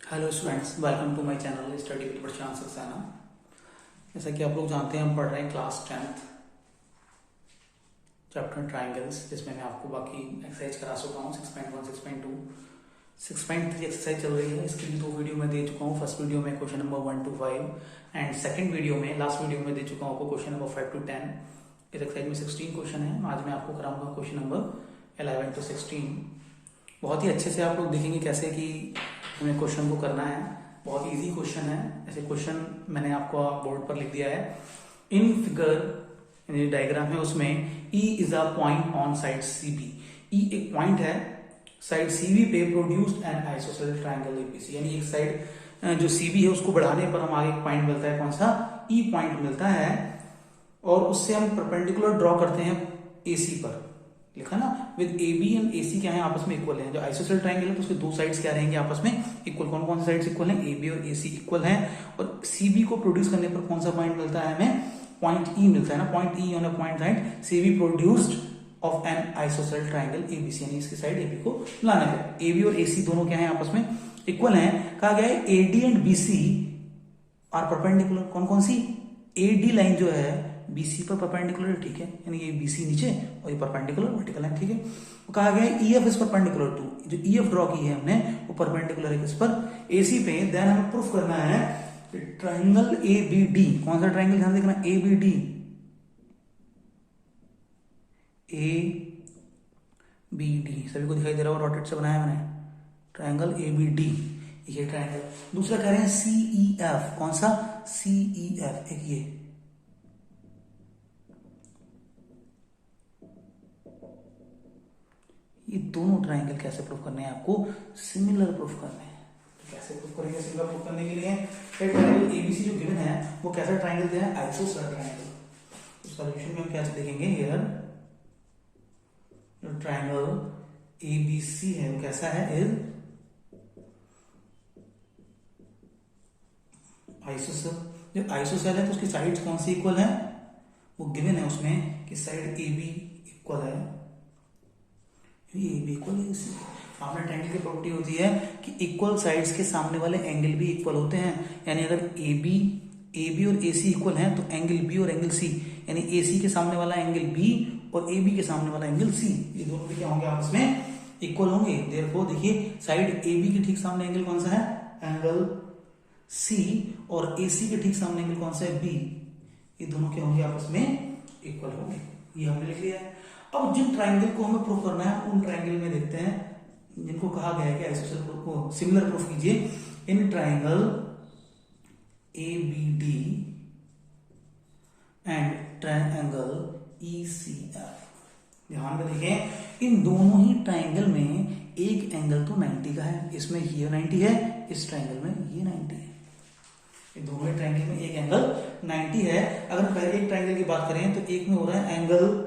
Hello students, welcome to my channel study with Prashant Saxena. जैसा कि आप लोग जानते हैं, हम पढ़ रहे हैं क्लास 10th चैप्टर ट्राइंगल्स, जिसमें मैं आपको बाकी एक्सरसाइज करा चुका हूँ। 6.1, 6.2, 6.3 एक्सरसाइज चल रही है। इसके लिए 2 वीडियो मैं दे चुका हूँ। फर्स्ट वीडियो में question number 1 to 5 and second video में, लास्ट वीडियो में दे चुका हूँ आपको क्वेश्चन नंबर 5 to 10। इस एक्सरसाइज में 16 क्वेश्चन है। आज मैं आपको कराऊंगा क्वेश्चन नंबर 11 to 16। बहुत ही अच्छे से आप लोग देखेंगे कैसे कि हमें क्वेश्चन को करना है। बहुत ही इजी क्वेश्चन है। ऐसे क्वेश्चन मैंने आपको बोर्ड पर लिख दिया है। इन फिगर डायग्राम है, उसमें E is a point on side CB। E एक पॉइंट है, साइड CB पे produced N isosceles triangle ABC। यानी एक साइड जो CB है उसको बढ़ाने पर हमारे एक पॉइंट मिलता है। कौन सा? E पॉइंट मिलता है, और उससे हम परपेंडिकुलर ड्रॉ करते हैं AC पर। लिखा ना, विद AB एंड AC क्या है, आपस में इक्वल है। जो आइसोसेलेस ट्रायंगल है तो उसके दो साइड्स क्या रहेंगे आपस में इक्वल। कौन कौन से साइड्स इक्वल हैं? AB और AC इक्वल हैं। और CB को प्रोड्यूस करने पर कौन सा पॉइंट मिलता है हमें? पॉइंट E मिलता है ना। Point E on a point side CB produced of N isosceles triangle ABC। यानी इसकी साइड AB को लाना है। AB और AC दोनों क्या है आपस में इक्वल हैं। कहा गया है AD and BC are perpendicular. कौन कौन सी? AD लाइन जो है BC पर परपेंडिकुलर है, ठीक है। यानी ये BC नीचे और ये परपेंडिकुलर वर्टिकल लाइन, ठीक है। तो कहा गया है EF इज परपेंडिकुलर टू, जो EF ड्रॉ की है हमने वो परपेंडिकुलर है किस पर? AC पे। देन हमें प्रूफ करना है ट्रायंगल ABD। कौन सा ट्रायंगल? ध्यान देखना, ABD। ABD सभी को दिखाई दे रहा होगा, रोटेट से बनाया मैंने। ट्रायंगल ABD ये ट्रायंगल। दूसरा कह रहे हैं CEF। कौन सा? CEF। एक ये दोनों ट्रायंगल कैसे प्रूफ करने हैं आपको? सिमिलर प्रूफ करने हैं। तो कैसे प्रूफ करेंगे? सिमिलर प्रूफ करने के लिए ट्रायंगल ABC जो गिवन है वो कैसा ट्रायंगल दिया है? Isosceles triangle. तो सॉल्यूशन में हम क्या देखेंगे? हियर जो ट्रायंगल ABC है वो कैसा है? Is isosceles. जो आइसोसेलेस है तो उसकी साइड्स कौन सी इक्वल है? वो गिवन है उसमें कि साइड AB इक्वल है, ये भी इक्वल है इसी। आपने ट्रायंगल की प्रॉपर्टी होती है कि इक्वल साइड्स के सामने वाले एंगल भी इक्वल होते हैं। यानी अगर AB और AC इक्वल हैं तो एंगल B और एंगल C, यानी AC के सामने वाला एंगल B और AB के सामने वाला एंगल C, ये दोनों भी क्या होंगे? आपस में इक्वल होंगे। देयरफॉर देखिए, साइड AB के ठीक सामने एंगल कौन सा है? Angle C। और AC के ठीक सामने एंगल कौन सा है? B। ये दोनों क्या होंगे? आपस में इक्वल होंगे। ये हमने लिख लिया है। अब जिन ट्रायंगल को हमें प्रूफ करना है उन ट्रायंगल में देखते हैं जिनको कहा गया है कि आइसोसेलेस प्रूफ को सिमिलर प्रूफ कीजिए। In triangle ABD and triangle ECF। ध्यान में देखें, इन दोनों ही ट्रायंगल में एक एंगल तो 90 का है। इसमें ये 90 है, इस ट्रायंगल में ये 90 है। इन दोनों ही ट्रायंगल में एक एंगल 90 है। अगर पहले एक ट्रायंगल की बात करें तो एक में हो रहा है एंगल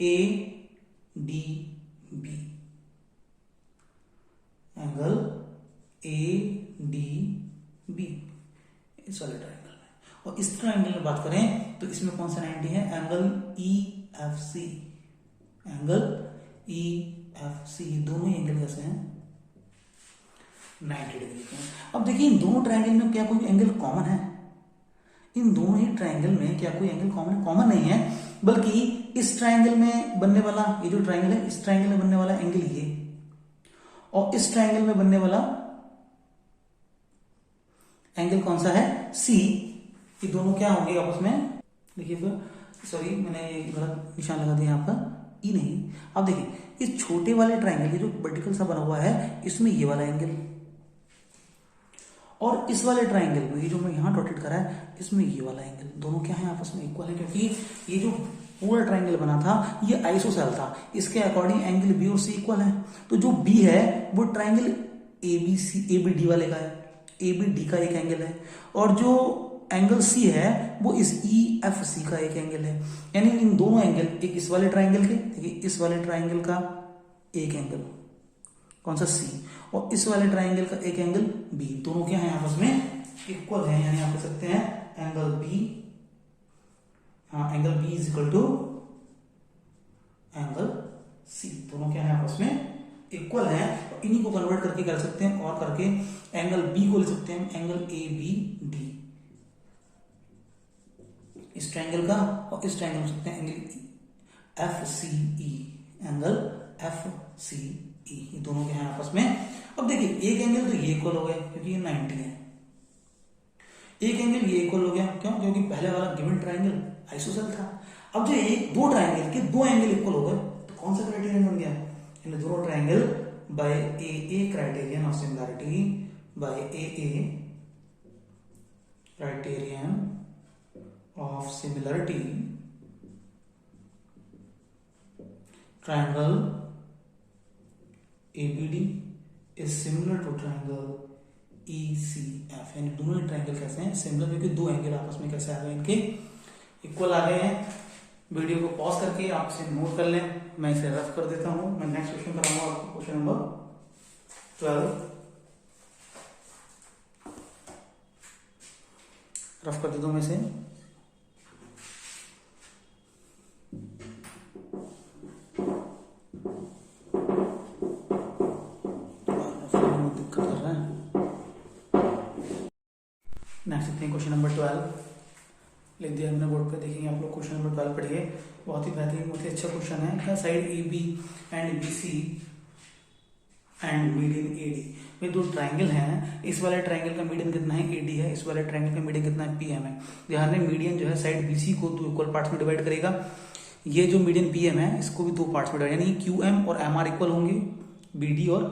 ADB, एंगल ADB इस वाले ट्रायंगल में। और इस ट्रायंगल में बात करें तो इसमें कौन सा 90 है? Angle EFC, angle EFC। दोनों एंगल कैसे हैं? 90 डिग्री के। अब देखिए, इन दोनों ट्रायंगल में क्या कोई एंगल कॉमन है? इन दोनों ही ट्रायंगल में क्या कोई एंगल कॉमन है? कॉमन नहीं है, बल्कि इस ट्रायंगल में बनने वाला, ये जो ट्रायंगल है इस ट्रायंगल में बनने वाला एंगल ये, और इस ट्रायंगल में बनने वाला एंगल कौन सा है? C। ये दोनों क्या होंगे आपस में? देखिए फिर, सॉरी मैंने गलत निशान लगा दिया यहाँ पर, E नहीं। अब देखिए, इस छोटे वाले ट्रायंगल ये जो वर्टिकल सा बना हुआ है इसमें ये वाला एंगल, और इस वाले ट्रायंगल में ये जो मैं यहां डॉटेड करा है इसमें ये वाला एंगल, दोनों क्या है? आपस में इक्वल है। क्योंकि ये जो पूरा ट्रायंगल बना था ये आइसोसेलेस था, इसके अकॉर्डिंग एंगल B और C इक्वल है। तो जो B है वो ट्रायंगल ABD वाले का है, ABD का एक एंगल है, और जो एंगल C है वो इस EFC का एक एंगल है। यानी इन दोनों एंगल, एक इस वाले ट्रायंगल के, देखिए इस वाले ट्रायंगल का एक एंगल कौन सा? C, और इस वाले ट्रायंगल का एक एंगल B, दोनों क्या है? आपस में इक्वल है। यानी आप कह सकते हैं एंगल B, हाँ angle B is equal to angle C। दोनों क्या है? आपस में इक्वल है। इन्हीं को कन्वर्ट करके कर सकते हैं और करके एंगल बी को ले सकते हैं एंगल ए बी डी, इस ट्रायंगल का और इस ट्रायंगल में सकते हैं एंगल एफ सी ई, एंगल एफ सी ई, ये दोनों के हैं आपस में। अब देखिए एक एंगल तो ये इक्वल हो गया क्योंकि ये 90 है, एक एंगल ये इक्वल हो गया क्यों, क्योंकि पहले वाला गिवन ट्रायंगल आइसोसेल था। अब जो एक दो ट्रायंगल के दो एंगल इक्वल हो गए तो कौन सा क्राइटेरियन बन गया, इन दोनों triangle by A criterion of similarity, by A criterion of similarity, triangle ABD is similar to triangle ECF, यानी दोनों ट्रायंगल कैसे हैं सिमिलर, क्योंकि दो एंगल आपस में कैसे आ गए, इनके इक्वल आ गए हैं। वीडियो को पॉज करके आप इसे नोट कर लें, मैं इसे रफ कर देता हूं। मैं नेक्स्ट क्वेश्चन कराऊंगा आपको, क्वेश्चन नंबर 12 रफ कर देता हूं मैं इसे। नेक्स्ट देखते हैं क्वेश्चन नंबर 12 लिख दिया हमने बोर्ड पे, देखेंगे आप लोग। क्वेश्चन नंबर 12 पढ़िए, बहुत ही बेहतरीन, बहुत ही अच्छा क्वेश्चन है। क्या side A B and B C and median A D में दो ट्राइंगल हैं, इस वाले ट्राइंगल का मीडियन कितना है ए डी है, इस वाले ट्राइंगल का मीडियन कितना है पी एम है। ध्यान दें मीडियन जो है साइड बी सी को दो इक्वल पार्ट्स में डिवाइड करेगा, ये जो मीडियन पी एम है इसको भी दो पार्ट्स में डिवाइड, यानी क्यू एम और एम आर इक्वल होंगे, बी डी और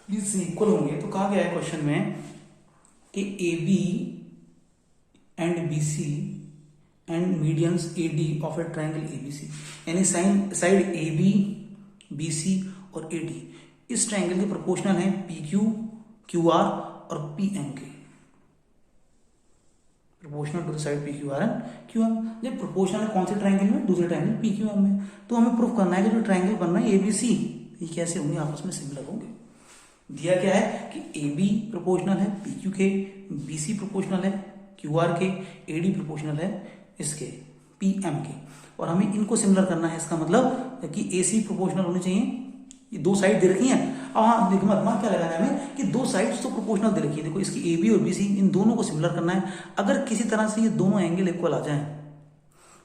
बी सी इक्वल होंगे। तो कहा गया है क्वेश्चन में कि A B and B C and medians A D of a triangle A B C, यानी side A B B C और ए डी इस ट्राइंगल के प्रोपोर्शनल हैं पी क्यू, क्यू आर और पी एम के, proportional to the side P Q R and Q M. जब proportional है कौन से ट्राइंगल में, दूसरे ट्राइंगल पी क्यू एम में, तो हमें प्रूफ करना है कि जो ट्राइंगल बन रहा है ए बी सी ये कैसे होंगे, आपस में सिमिलर होंगे। दिया क्या है कि ए बी प्रोपोर्शनल है पी क्यू के, बी सी प्रोपोर्शनल है क्यू आर के, ए डी प्रोपोर्शनल है इसके पी एम के, और हमें इनको सिमिलर करना है। इसका मतलब कि ए सी प्रोपोर्शनल होनी चाहिए, ये दो साइड दे रखी हैं। अब हाँ देखो मतलब क्या लगाना है हमें कि दो साइड्स तो प्रोपोर्शनल दे रखी है, देखो इसकी ए बी और बी सी, इन दोनों को सिमिलर करना है। अगर किसी तरह से ये दोनों एंगल इक्वल आ जाए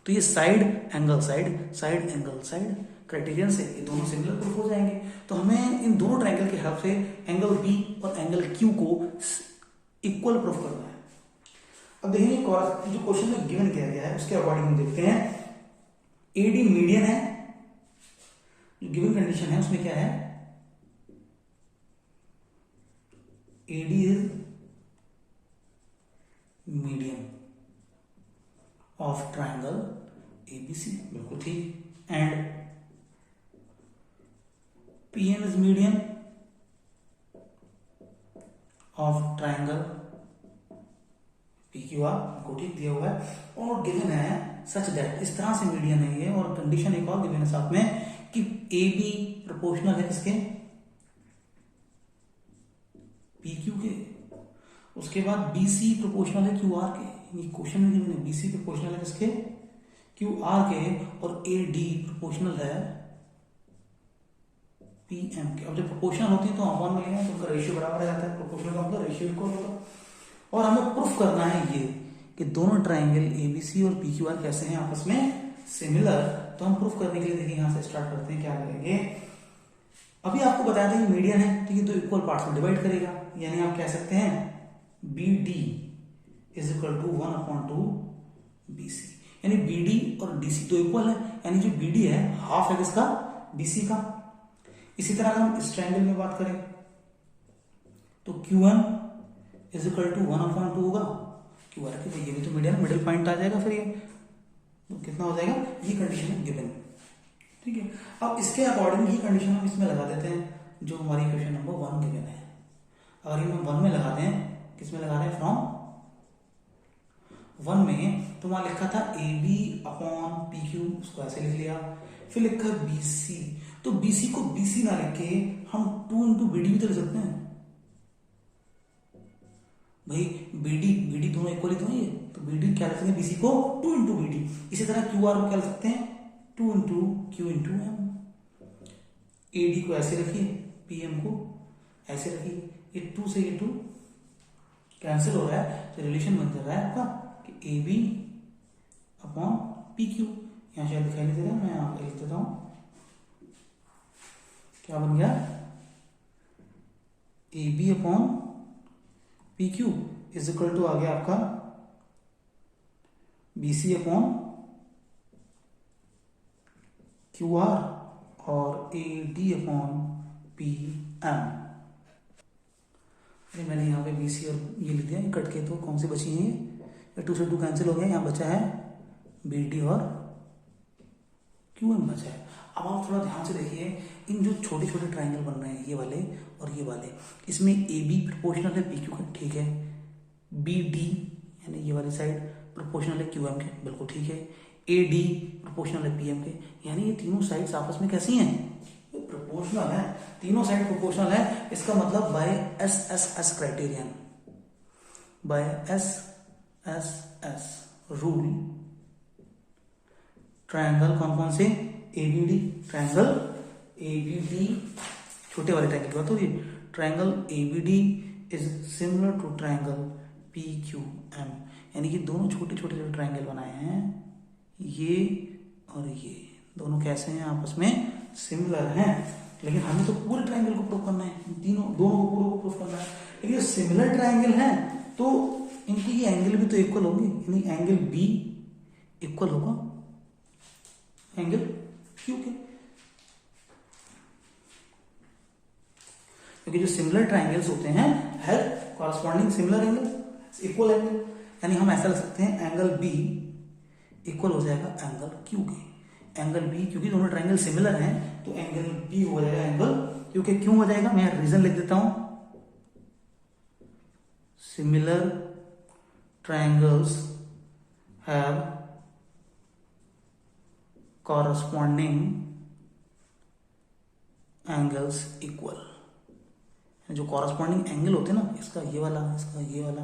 तो ये side angle side, side angle side criterion से ये दोनों सिमिलर प्रूफ हो जाएंगे। तो हमें इन दोनों ट्रायंगल के हेल्प से एंगल बी और एंगल क्यू को इक्वल प्रूफ करना है। अब देखिए जो क्वेश्चन में गिवन किया गया है उसके अकॉर्डिंग हम देखते हैं, एडी मीडियन है, जो गिवन कंडीशन है उसमें क्या है, AD is median of triangle ABC, बिल्कुल ठीक, and PM is median of triangle P Q R, को ठीक दिया हुआ है। और गिवन है सच दैट, इस तरह से मीडियन है ये, और कंडीशन एक और गिवन है साथ में कि ए बी प्रोपोर्शनल है किसके, पी क्यू के, उसके बाद बी सी प्रोपोर्शनल है क्यू आर के, ये क्वेश्चन में गिवन है, बी सी प्रोपोर्शनल है किसके क्यू आर के, और ए डी प्रोपोर्शनल है पी एम के। अब जब प्रोपोर्शनल होती है तो अपॉन में लेंगे तो उनका रेशियो बराबर आ जाता है, प्रोपोर्शनल का मतलब रेशियो इक्वल होगा। और हमें प्रूफ करना है ये कि दोनों ट्राइंगल एबीसी और पी क्यू आर कैसे हैं आपस में सिमिलर। तो हम प्रूफ करने के लिए देखिए यहां से स्टार्ट करते हैं, क्या करेंगे। अभी आपको बताया था कि मीडियन है तो ये दो इक्वल पार्ट्स में डिवाइड करेगा, यानी आप कह सकते हैं B D is equal to 1/2 B C, यानी बी डी और डी सी दो इक्वल है, यानी जो बी डी है हाफ है किसका, बी सी का। इसी तरह हम इस ट्राइंगल में बात करें तो Q M is equal to 1/2 होगा क्यू आर के, ये भी तो मिडिल पॉइंट आ जाएगा, फिर ये तो कितना हो जाएगा, ये कंडीशन गिवन, ठीक है। अब इसके अकॉर्डिंग ही कंडीशन हम इसमें लगा देते हैं जो हमारी क्वेश्चन नंबर 1 गिवन है। अगर हम 1 में लगाते हैं, किसमें लगा रहे हैं, फ्रॉम 1 में, तो वहां लिखा था A B upon P Q, उसको ऐसे लिख लिया। फिर लिखा बी सी, तो बी सी को बी सी ना लिख के हम 2 इंटू बी डी भी तो लिख सकते हैं भाई, बीडी दोनों इक्वली तो है ये, तो बीडी क्या लिख सकते हैं, बीसी को 2 इंटू बीडी। इसी तरह क्यू आर को क्या लिख सकते हैं, 2 into Q into M. AD को ऐसे लिखिए, पीएम को ऐसे रखिए, ये 2 से ये 2 कैंसिल हो रहा है, तो रिलेशन बन जा रहा है आपका कि A B upon P Q. यहां शायद दिखाई नहीं दे रहा, मैं यहाँ पे लिख देता हूं, क्या बन गया, A B upon P Q is equal to आ गया आपका B C upon Q R और A D upon P M. अरे मैंने यहाँ पे बी सी और ये लिख दिया, कट के तो कौन सी बची है, ये 2 से 2 कैंसिल हो गया, यहाँ बचा है बी डी और क्यू एम बचा है। अब आप थोड़ा ध्यान से देखिए, इन जो छोटे छोटे ट्राइंगल बन रहे हैं, ये वाले और ये वाले, इसमें ए बी प्रोपोर्शनल है पी क्यू का, ठीक है, बी डी यानी ये वाली साइड प्रोपोर्शनल है क्यू एम के, बिल्कुल ठीक है, ए डी प्रोपोर्शनल है पी एम के, यानी ये तीनों साइड्स आपस में कैसी हैं, प्रोपोर्शनल है, तीनों साइड प्रोपोर्शनल है। इसका मतलब by S S S criterion, by S S S rule, triangle कौन कौन से, एबीडी, ट्रायंगल एबीडी, छोटे वाले ट्रायंगल की बात हो रही है, triangle ABD is similar to triangle P Q M, यानी कि दोनों छोटे छोटे जो ट्रायंगल बनाए हैं, ये और ये दोनों कैसे हैं, आपस में सिमिलर हैं। लेकिन हमें तो पूरे ट्रायंगल को प्रूव करना है, दोनों को पूरे को प्रूव करना है। लेकिन ये सिमिलर ट्रायंगल हैं तो इनकी ये एंगल भी तो इक्वल होंगे, यानी एंगल बी इक्वल होगा एंगल क्यू के, क्योंकि जो सिमिलर ट्रायंगल्स होते हैं have corresponding similar angle, equal angle, यानी हम ऐसा लिख सकते हैं एंगल बी इक्वल हो जाएगा एंगल क्यू के। एंगल बी, क्योंकि दोनों ट्रायंगल सिमिलर हैं तो एंगल बी हो जाएगा एंगल क्यू के। क्यों हो जाएगा, मैं रीजन लिख देता हूं, similar triangles have corresponding angles equal. जो कॉरस्पॉन्डिंग एंगल होते हैं ना, इसका ये वाला, इसका ये वाला,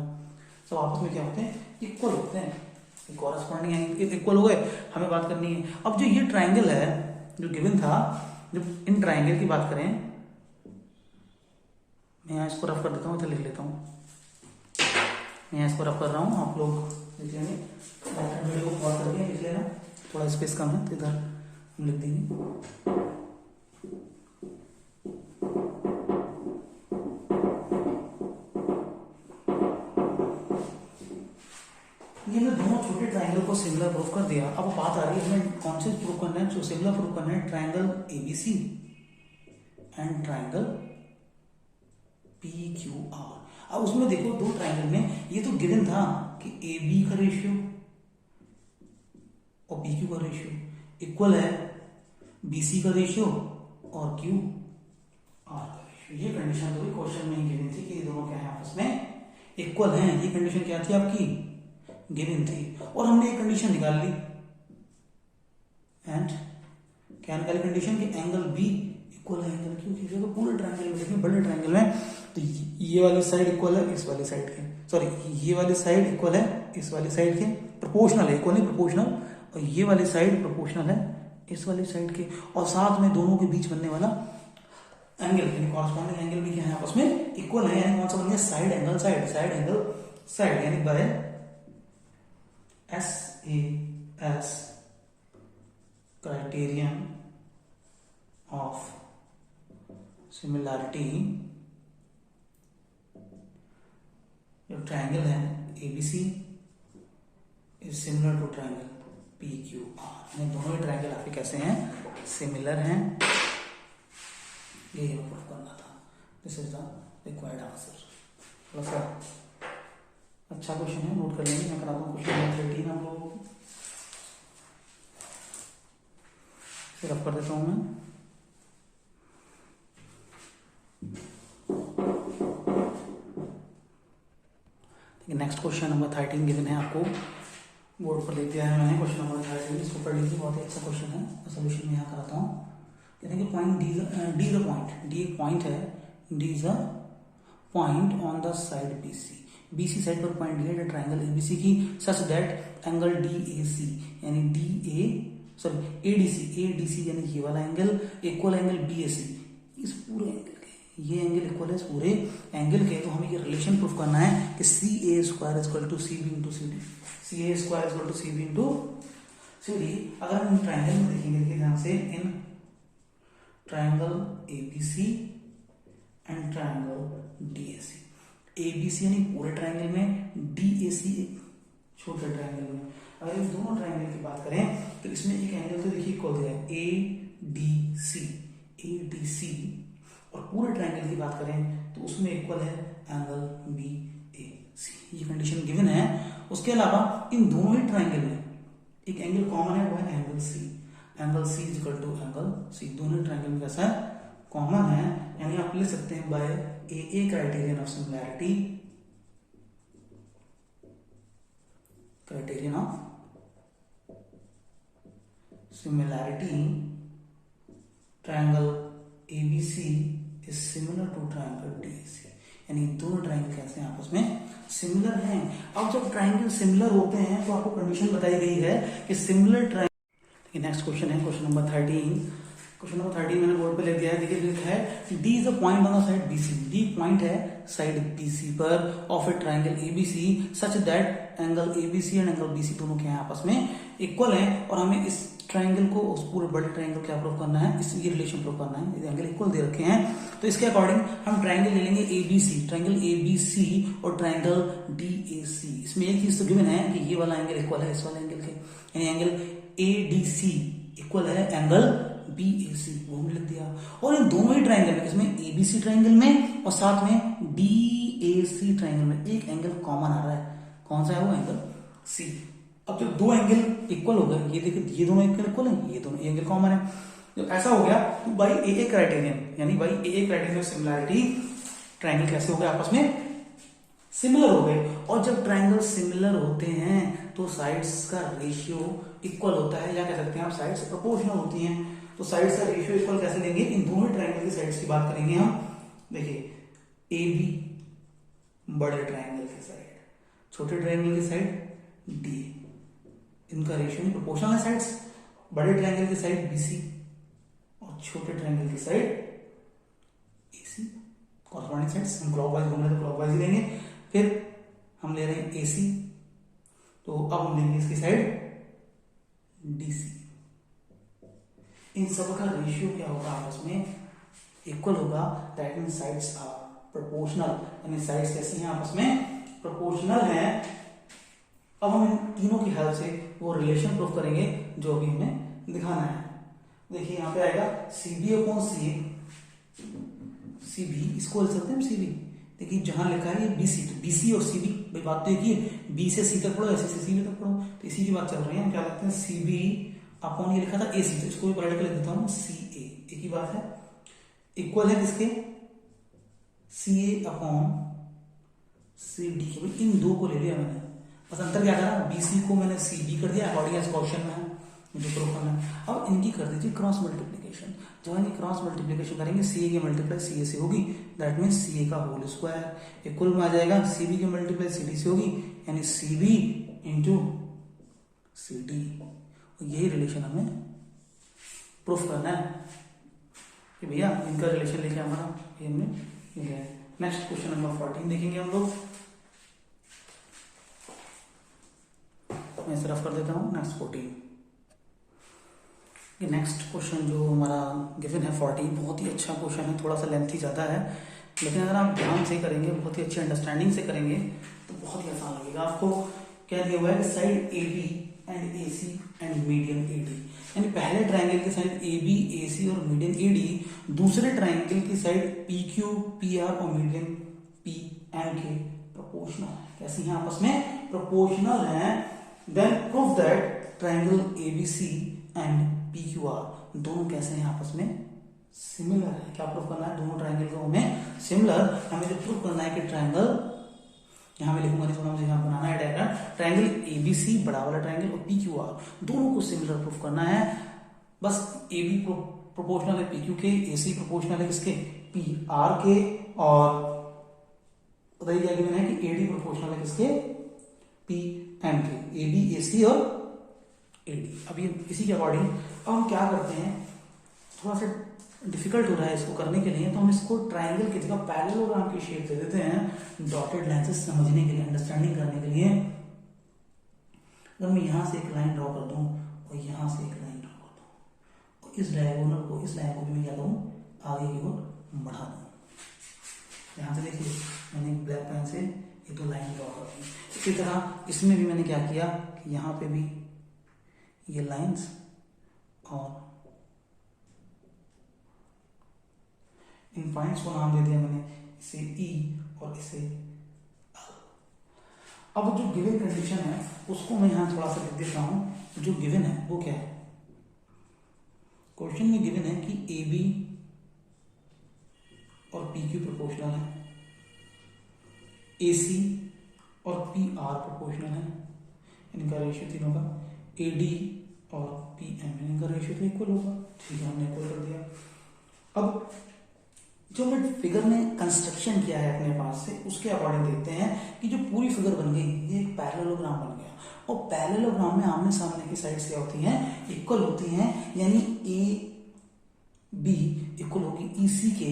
सब आपस में क्या होते हैं, इक्वल होते हैं। कॉरस्पॉन्डिंग एंगल इक्वल हो गए, हमें बात करनी है अब जो ये ट्राइंगल है जो गिवन था, जब इन ट्राइंगल की बात करें, मैं यहाँ इसको रफ कर देता हूँ, इधर लिख लेता हूँ, मैं यहाँ इसको रफ कर रहा हूँ, आप लोग लिख लेंगे, वीडियो को पॉज करके लिख लेना, थोड़ा स्पेस कम है तो इधर हम लिख देंगे। ये मैं दोनों छोटे ट्रायंगल को सिमिलर प्रूफ कर दिया। अब बात आ रही है हमें कौन से प्रूफ करना है, जो सिमिलर प्रूफ करना है, triangle ABC and triangle P Q are. अब उसमें देखो दो ट्रायंगल में ये तो गिवन था कि ए बी का रेशियो और पी क्यू का रेशियो इक्वल है बी सी का रेशियो और क्यू आर का रेशियो। ये कंडीशन तो क्वेश्चन में ही गिवन थी कि ये दोनों क्या है, आपस में इक्वल हैं। ये कंडीशन क्या थी आपकी, गिवन थी, और हमने एक कंडीशन निकाल ली। एंड क्या निकाली कंडीशन कि एंगल बी इक्वल है एंगल क्यू की। तो पूरे ट्रायंगल में देखिए, बड़े ट्रायंगल में तो ये वाली साइड इक्वल है इस वाली साइड के, सॉरी ये वाली साइड इक्वल है इस वाली साइड के, प्रोपोर्शनल है, इक्वल नहीं प्रोपोर्शनल, और ये वाली साइड प्रोपोर्शनल है इस वाली साइड के, और साथ में दोनों के बीच बनने वाला एंगल यानी कॉरस्पॉन्डिंग एंगल भी क्या है, आपस में इक्वल है। यानी कौन सा बन गया, side angle side, side angle side, यानी by SAS criterion of similarity, जो ट्रायंगल है ABC is similar to triangle PQR। दोनों ही ट्रायंगल आपके कैसे हैं, सिमिलर हैं। ये प्रूफ करना था, this is the required answer. थोड़ा सा अच्छा क्वेश्चन है, नोट कर लेंगे। मैं कराता हूँ क्वेश्चन नंबर 13 हम लोगों को, फिर अब कर देता हूँ मैं। नेक्स्ट क्वेश्चन नंबर 13 गिवन है, आपको बोर्ड पर लिख दिया है मैंने क्वेश्चन नंबर 13, इसको पढ़ लीजिए, बहुत ही अच्छा क्वेश्चन है। सोल्यूशन में यहाँ कराता हूँ। कहते हैं कि point D is a point, D एक पॉइंट है, D is a point on the side BC, BC side पर पॉइंट दिया है ट्रायंगल ABC की, सच दैट एंगल DAC यानी ADC यानी ये वाला एंगल इक्वल एंगल BAC, इस पूरे एंगल के, ये एंगल इक्वल है इस पूरे एंगल के, तो हमें ये रिलेशन प्रूफ करना है कि C A square equal to C B into C D, C A square equal to C B into C D. अगर हम ट्राइंगल में देखेंगे, देखिए ध्यान से, in triangle ABC and triangle DAC, ABC यानी पूरे ट्राइंगल में, डीएसी छोटे ट्राइंगल में। अगर इन दोनों ट्राइंगल की बात करें तो इसमें एक एंगल तो देखिए इक्वल दिया है ए डी सी, और पूरे ट्राइंगल की बात करें तो उसमें इक्वल है एंगल बी ए सी। ये कंडीशन गिवन है। उसके अलावा इन दोनों ही ट्राइंगल में एक एंगल कॉमन है, वो है angle C. Angle C is equal to angle C, दोनों ट्राइंगल में कैसा है, कॉमन है। यानी आप लिख सकते हैं by A criterion of similarity, criterion of similarity triangle ABC is similar to triangle DAC, यानी दोनों ट्राइंगल कैसे हैं, आपस में सिमिलर हैं। अब जब ट्राइंगल सिमिलर होते हैं तो आपको कंडीशन बताई गई है कि सिमिलर ट्राइंगल। नेक्स्ट क्वेश्चन है क्वेश्चन नंबर 13। क्वेश्चन नंबर 13 मैंने बोर्ड पे लिख दिया है। देखिए लिखा है D is a point on the side BC, D point है साइड BC पर of a triangle ABC such that angle ABC and angle BC दोनों के हैं आपस में इक्वल हैं, और हमें इस ट्राइंगल को उस पूरे बड़े ट्राइंगल क्या प्रूव करना है, इस ये रिलेशन प्रूव करना है। ये एंगल इक्वल दे रखे हैं, तो इसके अकॉर्डिंग हम ट्राइंगल ले लेंगे ABC, ट्राइंगल ABC और ट्राइंगल DAC। इसमें एक चीज तो गिवन है कि ये वाला एंगल इक्वल है इस वाले एंगल के, यानी एंगल ADC इक्वल है एंगल BAC, वो हमने लिख दिया। और इन दोनों ही ट्राइंगल में, इसमें ABC ट्राइंगल में और साथ में DAC ट्राइंगल में एक एंगल कॉमन आ रहा है। कौन सा है वो, एंगल C। अब जब दो एंगल इक्वल हो गए, ये देखिए ये दोनों एंगल इक्वल है, ये दोनों एंगल कॉमन है, तो ऐसा हो गया तो बाई ए क्राइटेरियन, यानी by A criterion similarity triangle कैसे हो गए, आपस में सिमिलर हो गए। और जब ट्राइंगल सिमिलर होते हैं तो साइड्स का रेशियो इक्वल होता है, या कह सकते हैं आप साइड्स प्रोपोर्शनल होती हैं। तो साइड्स का रेशियो इक्वल कैसे लेंगे, इन दोनों ट्राइंगल की साइड्स की बात करेंगे हम। देखिए ए बी बड़े ट्राइंगल की साइड, छोटे ट्राइंगल की साइड डी, इनका रेशियो प्रोपोर्शनल है साइड्स। बड़े ट्राइंगल की साइड BC और छोटे ट्राइंगल की साइड AC, कॉरस्पॉन्डिंग साइड्स। हम क्लॉकवाइज घूम रहे तो क्लॉकवाइज ही लेंगे। फिर हम ले रहे हैं AC, तो अब हम लेंगे इसकी साइड DC। इन सब का रेशियो क्या होगा, आपस में इक्वल होगा। That mean sides are proportional, यानी साइड्स कैसी हैं, आपस में प्रोपोर्शनल हैं। अब हम इन तीनों की हेल्प से वो रिलेशन प्रूफ करेंगे जो भी हमें दिखाना है। देखिए यहाँ पे आएगा CB अपॉन CA, CB इसको लिख सकते हैं CB। देखिए जहां लिखा है ये BC, तो BC और CB, भाई बात तो एक ही है, B से C तक पढ़ो, ऐसे से CB तक पढ़ो, तो इसी की बात चल रही है। हम क्या लिखते हैं CB अपॉन, ये लिखा था AC, तो इसको भी पलट के लिख देता हूँ CA, एक ही बात है। इक्वल है किसके, CA अपॉन CD के, भाई इन दो को ले लिया मैंने, बस अंतर क्या करा, BC को मैंने CB कर दिया अकॉर्डिंग एज क्वेश्चन में मुझे प्रूफ करना है। अब इनकी कर दीजिए क्रॉस मल्टीप्लिकेशन। जब इनकी क्रॉस मल्टीप्लिकेशन करेंगे CA की मल्टीप्लाई CA से होगी, दैट मीन CA का होल स्क्वायर इक्वल में आ जाएगा CB की मल्टीप्लाई CD से होगी, यानी CB इंटू CD। यही रिलेशन हमें प्रूफ करना है कि भैया इनका रिलेशन लेके हमारा ये हमने लिखा है। नेक्स्ट क्वेश्चन नंबर 14 देखेंगे हम लोग। मैं इस तरफ कर देता हूँ नेक्स्ट 14। ये नेक्स्ट क्वेश्चन जो हमारा गिवन है 14, बहुत ही अच्छा क्वेश्चन है, थोड़ा सा लेंथी ज़्यादा है, लेकिन अगर आप ध्यान से करेंगे, बहुत ही अच्छी अंडरस्टैंडिंग से करेंगे तो बहुत ही आसान लगेगा आपको। क्या दिया हुआ है, side AB and AC and median AD, यानी पहले ट्राइंगल की साइड AB AC और मीडियन AD दूसरे ट्राइंगल की साइड PQ PR और मीडियन PM के प्रोपोर्शनल है। कैसी हैं, आपस में प्रोपोर्शनल हैं। Then proof that triangle ABC and PQR दोनों कैसे हैं, आपस में सिमिलर है। क्या प्रूफ करना है, दोनों ट्राइंगल को हमें सिमिलर, हमें जो प्रूफ करना है कि ट्राइंगल, यहां मैं लिखूंगा थोड़ा, मुझे यहां बनाना है डायग्राम, ट्राइंगल ABC बड़ा वाला ट्राइंगल और PQR दोनों को सिमिलर प्रूफ करना है। बस AB प्रोपोर्शनल है PQ के, AC प्रोपोर्शनल है किसके, PR के, और बताइए क्या गिवन है कि AD प्रोपोर्शनल है किसके, PM के, AB AC और AD। अब ये इसी के अकॉर्डिंग अब हम क्या करते हैं, थोड़ा सा डिफिकल्ट हो रहा है इसको करने के लिए, तो हम इसको ट्राइंगल की जगह पैरेललोग्राम की शेप दे देते हैं डॉटेड लाइन से समझने के लिए, अंडरस्टैंडिंग करने के लिए। अगर मैं यहाँ से एक लाइन ड्रॉ कर दूं और यहाँ से एक लाइन ड्रॉ कर दूं, तो इस डायगोनल को, इस लाइन को भी मैं क्या करूँ, आगे की ओर बढ़ा दूँ। यहाँ से देखिए मैंने एक ब्लैक पेन से ये दो लाइन ड्रॉ कर दी। इसी तरह इसमें भी मैंने क्या किया कि यहाँ पे भी ये लाइंस और इन पॉइंट्स को नाम दे दिया मैंने, इसे ई और इसे एल। अब जो गिवन कंडीशन है उसको मैं यहाँ थोड़ा सा लिख देता हूँ। जो गिवन है वो क्या है, क्वेश्चन में गिवन है कि ए बी और पी क्यू प्रोपोर्शनल है, ए सी और पी आर प्रोपोर्शनल है, इनका रेशियो तीनों का, ए डी और पी एम इनका रेशियो तो इक्वल होगा। ठीक है, हमने इक्वल कर दिया। अब जो हमने फिगर में कंस्ट्रक्शन किया है अपने पास से, उसके अकॉर्डिंग देखते हैं कि जो पूरी फिगर बन गई ये एक पैरेललोग्राम बन गया। और पैरेललोग्राम में आमने सामने की साइड्स क्या होती हैं, इक्वल होती हैं, यानी ए बी इक्वल होगी ई सी के,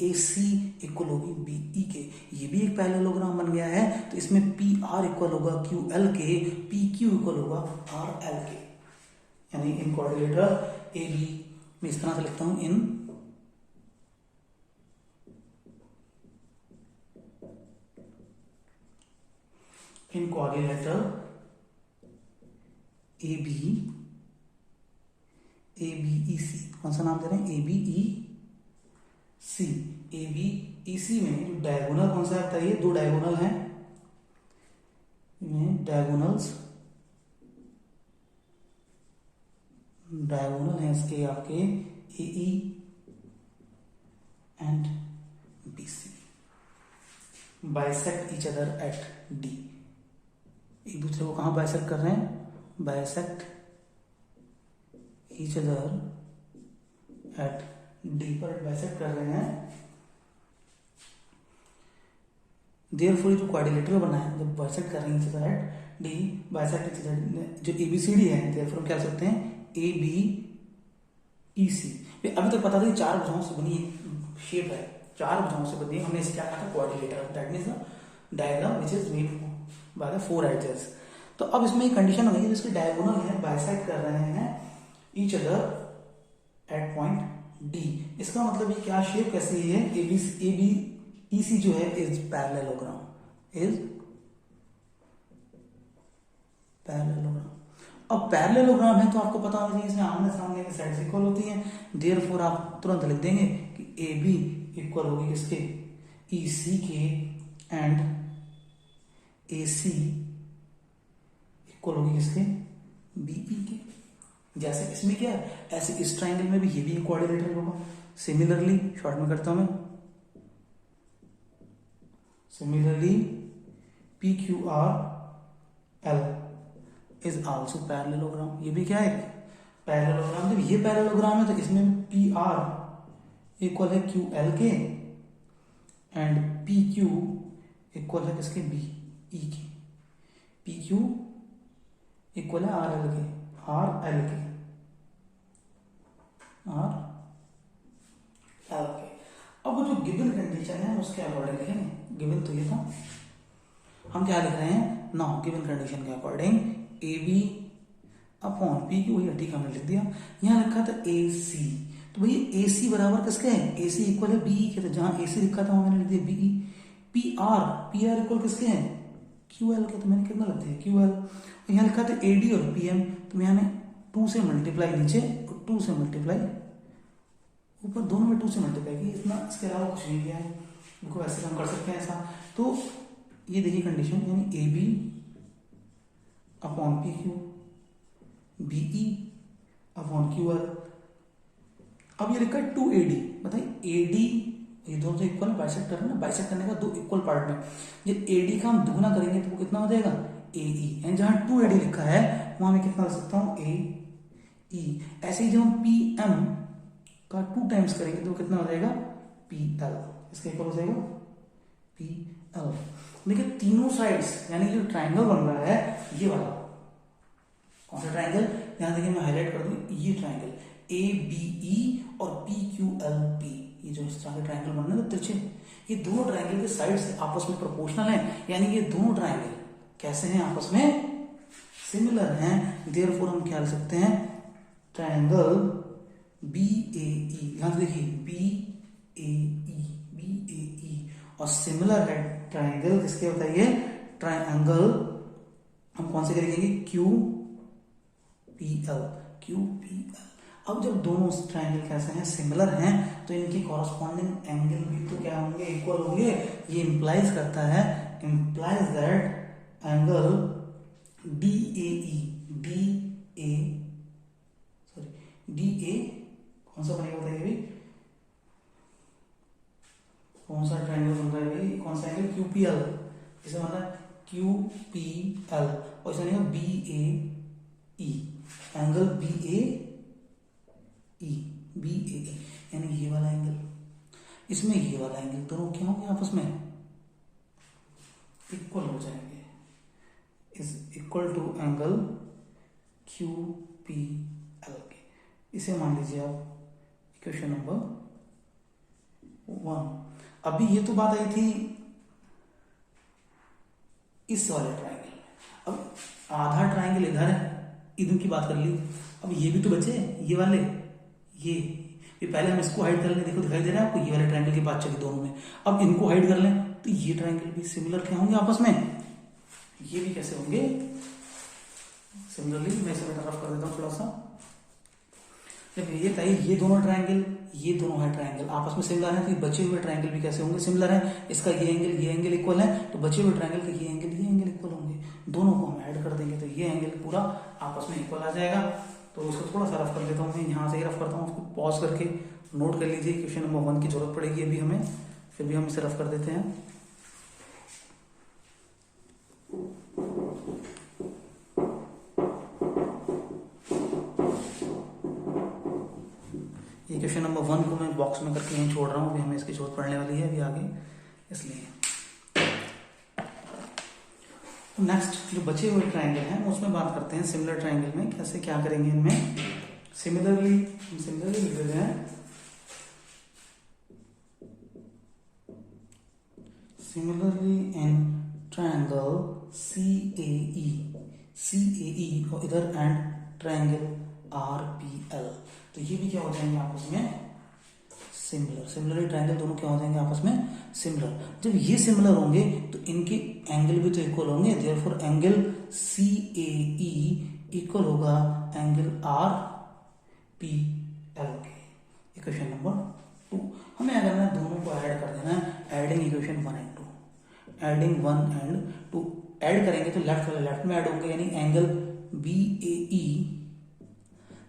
ए सी इक्वल होगी बी ई के। ये भी एक पैरेललोग्राम बन गया है। तो इसमें पी आर इक्वल होगा क्यू एल के, पी क्यू इक्वल होगा आर एल के। यानी इन कोऑर्डिनेटर ए बी मैं इस तरह से लिखता हूं, इन कोऑर्डिनेटर ए बी ई सी, कौन सा नाम दे रहे हैं, A B E C. A B E सी में जो डायगोनल कौन सा आता है, ये दो डायगोनल हैं, डायगोनल हैं इसके आपके A E and B C, bisect each other at D. एक दूसरे को कहां बाइसेक्ट कर रहे हैं, bisect each other at D पर बाइसेक्ट कर रहे हैं। देयरफॉर जो क्वाड्रिलेटरल बना है, जब बाइसेक्ट कर रहे हैं each other at D, bisect each other, जो एबीसीडी है, देयरफॉर हम क्या कर सकते हैं, ए बी ई सी। अभी तक पता था कि चार भुजाओं से बनी शेप है, चार भुजाओं से बनी, हमने इसे क्या कहा था, quadrilateral, that means the diagram which is made by the four edges. तो अब इसमें एक कंडीशन होगी, जिसके डायगोनल है बाइसेक्ट कर रहे हैं each other eight point D. इसका मतलब ये क्या शेप कैसी है, ए बी ई सी जो है इज पैरेललोग्राम, अब पैरेललोग्राम है तो आपको पता होना चाहिए इसमें आमने सामने की साइड्स इक्वल होती हैं। देयरफॉर आप तुरंत लिख देंगे कि ए बी इक्वल होगी किसके, ई सी के, एंड ए सी इक्वल होगी किसके, बीई के। जैसे इसमें क्या है, ऐसे इस ट्राइंगल में भी ये भी एक क्वाड्रिलेटरल होगा। सिमिलरली शॉर्ट में करता हूं मैं, similarly P Q R L is also parallelogram. ये भी क्या है, पैरेललोग्राम। जब ये पैरेललोग्राम है तो इसमें पी आर इक्वल है क्यू एल के, एंड पी क्यू इक्वल है किसके, बी ई के। पी क्यू इक्वल है आर एल के, आर एल के। अब जो गिवन कंडीशन है उसके अकॉर्डिंग लिखेंगे। गिवन तो ये था, हम क्या लिख रहे हैं, नाउ गिवन कंडीशन के according A B upon P Q, वही ठीक हमने लिख दिया। यहां लिखा था ए सी, तो भैया ए सी बराबर किसके है, ए सी इक्वल है बीई के। तो जहां ए सी लिखा था वहां मैंने लिख दिया बीई। पी आर इक्वल किसके हैं, क्यू एल के। तो मैंने कितना लिख दिया, क्यू एल। यहाँ लिखा था ए डी और पी एम, तो मैंने 2 से मल्टीप्लाई नीचे और 2 से मल्टीप्लाई ऊपर, दोनों में 2 से मल्टीप्लाई किया, इतना, इसके अलावा कुछ नहीं किया है। इनको ऐसे हम कर सकते हैं ऐसा। तो ये देखिए कंडीशन, यानी A B upon P Q, BE upon Q L. अब ये लिखा है 2AD, बताइए AD, ये दोनों तो इक्वल बाइसेक्ट कर रहे हैं ना, बाइसेक्ट करने का 2 इक्वल पार्ट में जब AD का हम दुगुना करेंगे तो वो कितना हो जाएगा, AE। एंड जहां 2AD लिखा है वहां मैं कितना लिख सकता हूं, AE। ऐसे ही जब हम PM का 2 टाइम्स करेंगे तो कितना हो जाएगा, PL। इसका इक्वल हो जाएगा PL। देखिए तीनों साइड्स, यानी जो ट्राइंगल बन रहा है ये वाला, कौन सा ट्राइंगल, यहां देखिए मैं हाईलाइट कर दूं, ये ट्राइंगल ABE और PQLP, ये जो इस तरह के ट्राइंगल बनने ना तिरछे, ये दोनों ट्राइंगल के साइड्स आपस में प्रोपोर्शनल हैं, यानी ये दोनों ट्राइंगल कैसे हैं, आपस में सिमिलर हैं। देयरफॉर हम क्या लिख सकते हैं, ट्राइंगल BAE, ध्यान से देखिए BAE और सिमिलर है ट्राइंगल किसके बताइए, ट्राइंगल हम कौन से करेंगे, QPL। अब जब दोनों ट्राइंगल कैसे हैं, सिमिलर हैं, तो इनके कॉरस्पॉन्डिंग एंगल भी तो क्या होंगे, इक्वल होंगे। ये इंप्लाइज करता है, इंप्लाइज दैट एंगल DA कौन सा बनेगा बताइए भाई, कौन सा ट्राइंगल बन रहा है भाई, कौन सा एंगल, QPL, इसे बन रहा है QPL और इसे बनेगा BAE, एंगल BAE यानी ये वाला एंगल, इसमें ये वाला एंगल, दोनों क्या होंगे आपस में इक्वल हो जाएंगे, is equal to angle QPL के। इसे मान लीजिए आप इक्वेशन नंबर 1। अभी ये तो बात आई थी इस वाले ट्राइंगल, अब आधा ट्राइंगल इधर है, इधर की बात कर ली, अब ये भी तो बचे, ये वाले, ये पहले हम इसको हाइड कर लें, देखो दिखाई दे रहा है आपको, ये वाले ट्राइंगल की बात चली दोनों में, अब इनको हाइड कर लें तो ये ट्राइंगल भी सिमिलर क्या होंगे आपस में, ये भी कैसे होंगे सिमिलरली। मैं इसे रफ कर देता हूं थोड़ा सा, जब ये बताइए ये दोनों ट्राइंगल, ये दोनों है ट्राइंगल आपस में सिमिलर है, तो बचे हुए ट्राइंगल भी कैसे होंगे, सिमिलर है, इसका ये एंगल इक्वल है, तो बचे हुए ट्राइंगल का ये एंगल इक्वल होंगे, दोनों को हम ऐड कर देंगे तो ये एंगल पूरा आपस में इक्वल आ जाएगा। तो उसको थोड़ा सा रफ कर देता हूँ मैं, यहाँ से ही रफ करता हूँ, उसको पॉज करके नोट कर लीजिए, क्वेश्चन नंबर 1 की जरूरत पड़ेगी अभी हमें, फिर भी हम इसे रफ कर देते हैं। ये क्वेश्चन नंबर 1 को मैं बॉक्स में करके यहीं छोड़ रहा हूँ, अभी हमें इसकी जरूरत पड़ने वाली है अभी आगे, इसलिए। तो नेक्स्ट जो बचे हुए ट्राइंगल हैं उसमें बात करते हैं, सिमिलर ट्राइंगल में कैसे क्या करेंगे इनमें, सिमिलरली लिख देते हैं, सिमिलरली इन ट्राइंगल CAE और इधर एंड ट्राइंगल RPL, तो ये भी क्या हो जाएंगे आपस में सिमिलर, सिमिलरली ट्राइंगल दोनों क्या हो जाएंगे आपस में सिमिलर। जब ये सिमिलर होंगे तो इनके एंगल भी तो इक्वल होंगे, देयरफॉर एंगल CAE इक्वल होगा एंगल RPL के। इक्वेशन नंबर 2 हमें अगर ना दोनों को ऐड कर देना है, adding equation 1 and 2, adding 1 and 2 add करेंगे तो लेफ्ट वाले लेफ्ट में ऐड होंगे, यानी angle BAE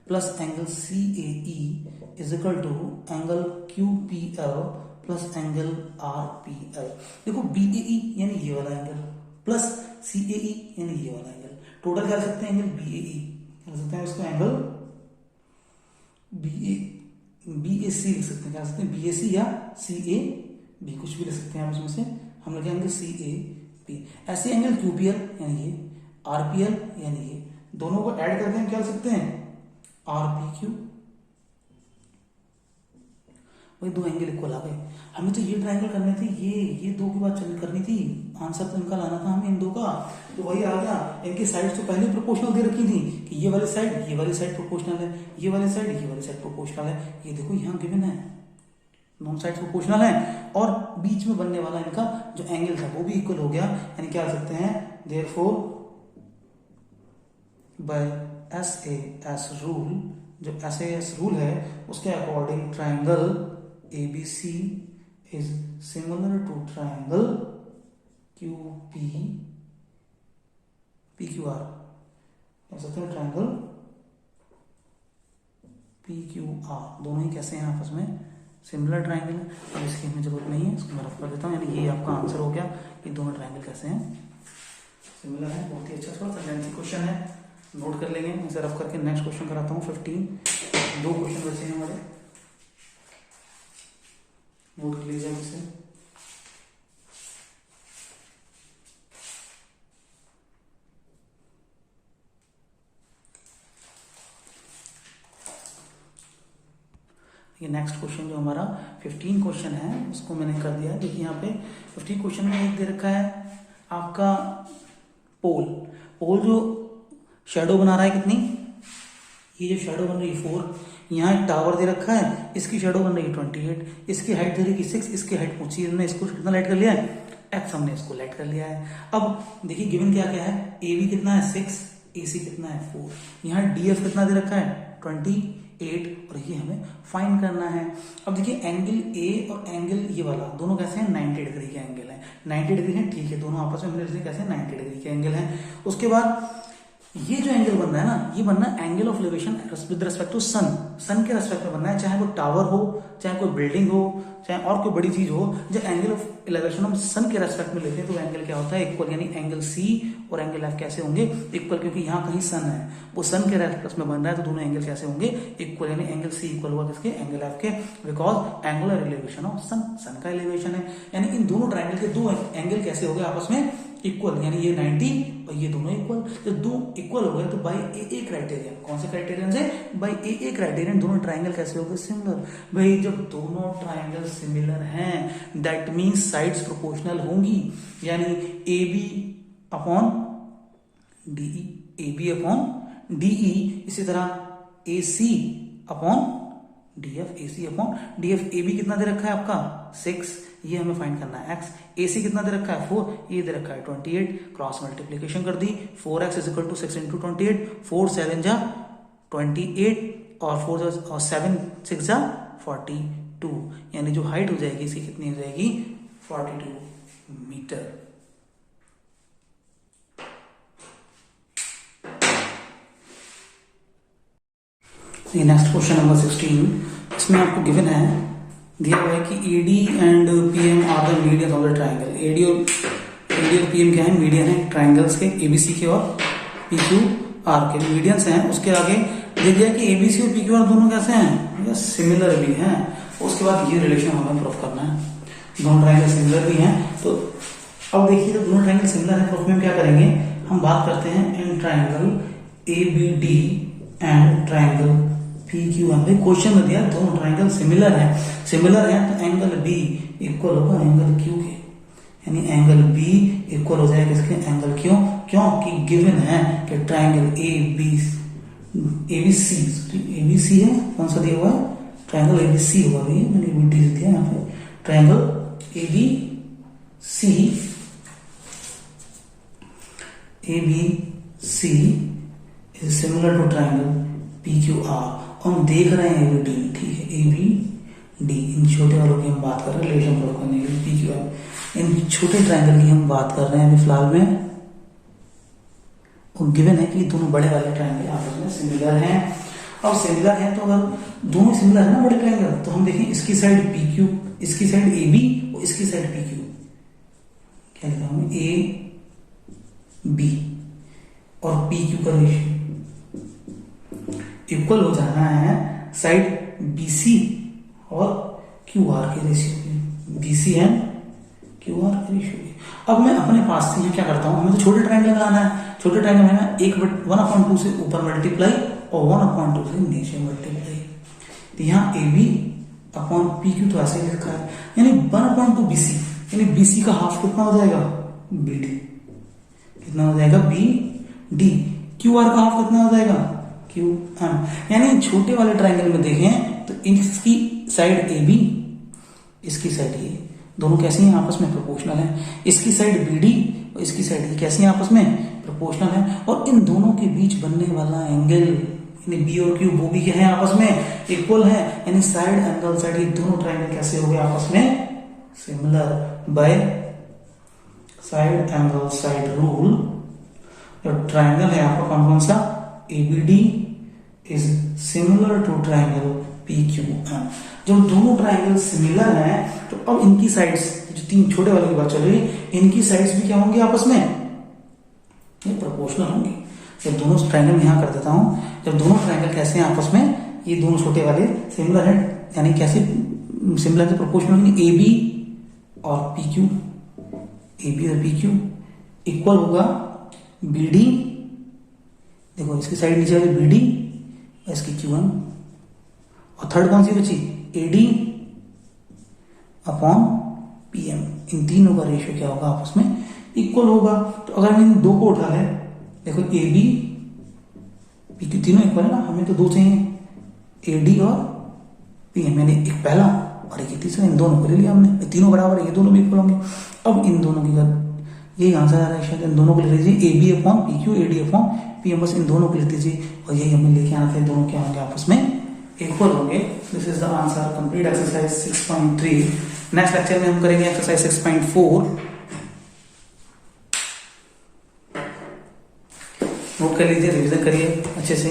plus angle CAE is equal to angle QPL plus angle RPL। देखो BAE यानी ये वाला एंगल प्लस CAE यानी ये वाला एंगल, टोटल क्या लिख सकते हैं एंगल BAE, क्या लिख सकते हैं इसको एंगल BAC लिख सकते हैं, क्या लिख सकते हैं BAC या CAB, कुछ भी लिख सकते हैं आप इसमें से, हम लिखेंगे एंगल CAB। ऐसे एंगल QPL यानी ये, RPL यानी ये, दोनों को ऐड करके हम क्या लिख सकते हैं RPQ, वही दो एंगल इक्वल आ गए। हमें तो ये ट्रायंगल करने थे, ये दो की बात करनी थी, आंसर तो इनका लाना था हमें इन दो का, तो वही आ गया। इनकी साइड तो पहले प्रोपोर्शनल दे रखी थी कि ये वाली साइड प्रोपोर्शनल है, ये वाली साइड प्रोपोर्शनल है। ये देखो यहाँ गिवन है, दोनों साइड प्रोपोर्शनल है और बीच में बनने वाला इनका जो एंगल था वो भी इक्वल हो गया। यानी क्या कर सकते हैं, देयरफॉर बाय SAS रूल, जो SAS रूल है उसके according triangle ABC is similar to triangle PQR, कह सकते हैं ट्राइंगल PQR, दोनों ही कैसे हैं आपस में सिमिलर ट्राइंगल है। अब इसकी हमें जरूरत नहीं है, इसको मैं रफ कर देता हूँ। यानी ये आपका आंसर हो गया कि दोनों ट्राइंगल कैसे हैं, सिमिलर है। बहुत ही अच्छा, थोड़ा सा लेंथी क्वेश्चन है, नोट कर लेंगे। इसे रफ करके नेक्स्ट क्वेश्चन कराता हूँ। 15 दो क्वेश्चन बचे हैं हमारे, नोट कर लीजिए इसे। ये नेक्स्ट क्वेश्चन जो हमारा 15 क्वेश्चन है उसको मैंने कर दिया। देखिए यहाँ पे 15 क्वेश्चन में एक दे रखा है आपका पोल। पोल जो शेडो बना रहा है कितनी, ये जो शेडो बन रही है 4, यहाँ एक टावर दे रखा है, इसकी शेडो बन रही है 28, इसकी हाइट दे रही है 6, इसकी हाइट पूछी हमने, इसको कितना लाइट कर लिया है x, हमने इसको लाइट कर लिया है। अब देखिए गिवन क्या क्या है, ए बी कितना है 6, ए सी कितना है 4, यहाँ डी एफ कितना दे रखा है 28 और ये हमें फाइंड करना है। अब देखिए एंगल ए और एंगल ये वाला दोनों कैसे हैं 90 डिग्री के एंगल है, 90 डिग्री है ठीक है, दोनों आपस में मिलते हैं कैसे 90 डिग्री के एंगल है। उसके बाद ये जो एंगल बन रहा है ना, ये बनना है angle of elevation with respect to sun, sun के रिस्पेक्ट में बनना है, चाहे वो टावर हो, चाहे कोई बिल्डिंग हो, चाहे और कोई बड़ी चीज हो। जब एंगल ऑफ एलिवेशन हम सन के रेस्पेक्ट में लेते हैं तो एंगल क्या होता है इक्वल, यानी एंगल सी और एंगल एफ कैसे होंगे इक्वल, क्योंकि यहाँ कहीं सन है, वो सन के रेस्पेक्ट में बन रहा है तो दोनों एंगल कैसे होंगे इक्वल, यानी एंगल सी इक्वल हुआ किसके एंगल एफ के, बिकॉज एंगुलर एलिवेशन ऑफ सन, सन का एलिवेशन है। यानी इन दोनों ट्रायंगल के दो एंगल कैसे हो गए आपस में इक्वल, यानी ये 90 और ये दोनों इक्वल। जब दो इक्वल हो गए तो बाय ए क्राइटेरियन, कौन से क्राइटेरियन से, बाय ए क्राइटेरियन दोनों ट्रायंगल कैसे हो गए सिमिलर। भाई जब दोनों ट्रायंगल सिमिलर हैं दैट मींस साइड्स प्रोपोर्शनल होंगी, यानी A B upon DE, A B upon DE, इसी तरह A C upon D F, A C upon D F. A B कितना दे रखा है आपका 6, ये हमें फाइंड करना है x, ए सी कितना दे रखा है 4, ये दे रखा है 28, क्रॉस मल्टीप्लीकेशन कर दी, 4x is equal to 6 into 28, 4 7 जा 28 और 4 और 7 6 जा 42, यानी जो हाइट हो जाएगी इसकी कितनी हो जाएगी 42 मीटर। नेक्स्ट क्वेश्चन नंबर 16, इसमें आपको गिवन है, दिया हुआ है कि AD and PM are the median of the triangle. AD और PM क्या है, मीडियन है ट्राइंगल्स के, ABC के और PQR के मीडियंस हैं। उसके आगे दे दिया कि ABC और PQR दोनों कैसे हैं, सिमिलर भी हैं। उसके बाद ये रिलेशन हमें प्रूफ करना है, दोनों ट्राइंगल सिमिलर भी हैं। तो अब देखिए जब दोनों ट्राइंगल सिमिलर है प्रूफ में क्या करेंगे, हम बात करते हैं in triangle ABD and triangle PQR। Question में दिया दोनों ट्राइंगल सिमिलर है तो एंगल B इक्वल होगा एंगल Q के, यानी एंगल B इक्वल हो जाएगा इसके एंगल Q, क्योंकि गिवन है कि ट्राइंगल ABC है, कौन सा दिया हुआ है ट्राइंगल ABC हुआ, मैंने ABD दिया यहाँ पे, triangle ABC is similar to triangle PQR। हम देख रहे हैं ABD, ठीक है ABD, इन छोटे वालों की हम बात कर रहे हैं रिलेशन प्रूफ करने के लिए, PQR इन छोटे ट्राइंगल की हम बात कर रहे हैं अभी फिलहाल में। और गिवन है कि दोनों बड़े वाले ट्राइंगल आपस में सिमिलर हैं। अब सिमिलर हैं तो अगर दोनों सिमिलर है ना बड़े ट्राइंगल, तो हम देखें इसकी साइड PQ, इसकी साइड AB और इसकी साइड PQ, क्या लिखा हमने AB और PQ का रेशियो इक्वल हो जाना है साइड BC और QR के रेशियो, BC एंड QR के रेशियो। अब मैं अपने पास से क्या करता हूं, हमें तो छोटे ट्राइंगल लगाना है, छोटे ट्राइंगल में 1/2 से ऊपर मल्टीप्लाई और 1/2 से नीचे मल्टीप्लाई। तो यहाँ AB अपॉन PQ तो ऐसे लिखा है, यानी 1/2 BC, यानी BC का हाफ कितना हो जाएगा BD, कितना हो जाएगा BD। QR का हाफ कितना हो जाएगा QM। यानी छोटे वाले ट्राइंगल में देखें तो इसकी साइड AB, इसकी साइड ये, दोनों कैसे हैं आपस में प्रोपोर्शनल हैं। इसकी साइड BD और इसकी साइड ये कैसे हैं आपस में प्रोपोर्शनल हैं। और इन दोनों के बीच बनने वाला एंगल यानी B और Q वो भी क्या है आपस में इक्वल है, यानी साइड एंगल साइड ये दोनों ट्राइंगल कैसे हो गए आपस में similar by side angle side rule. Triangle है आपका कौन सा ABD is similar to triangle PQM। जब दोनों ट्राइंगल सिमिलर हैं तो अब इनकी साइड्स, जो 3 छोटे वाले की बात चल रही है, इनकी साइड्स भी क्या होंगी आपस में ये प्रोपोर्शनल होंगी। जब दोनों ट्राइंगल यहां कर देता हूं, जब दोनों ट्राइंगल कैसे हैं आपस में, ये दोनों छोटे वाले सिमिलर है, यानी कैसे सिमिलर से प्रोपोर्शनल होंगे, AB और PQ, AB और PQ इक्वल होगा BD, देखो इसकी साइड नीचे वाली BD, इसकी QM, और थर्ड कौन सी बची एडी अपॉन पीएम, इन तीनों का रेशियो क्या होगा, आपस में इक्वल होगा। तो अगर हम इन दो को उठा लें, देखो ए बी पी क्यू तीनों इक्वल है ना, हमें तो दो चाहिए, एडी और पीएम, यानी एक पहला और एक तीसरा, इन दोनों को ले लिया हमने, तीनों बराबर है, ये दोनों भी इक्वल होंगे। अब इन दोनों की यही आंसर आ रहा है शायद, इन दोनों को ले लीजिए, A B upon P Q, AD upon PM, बस इन दोनों को ले लीजिए और यही हमें लेके आना था, दोनों क्या होंगे, आपस में इक्वल होंगे। This is the answer, complete exercise 6.3। Next lecture में हम करेंगे एक्सरसाइज 6.4। नोट कर लीजिए, रिवीजन करिए अच्छे से।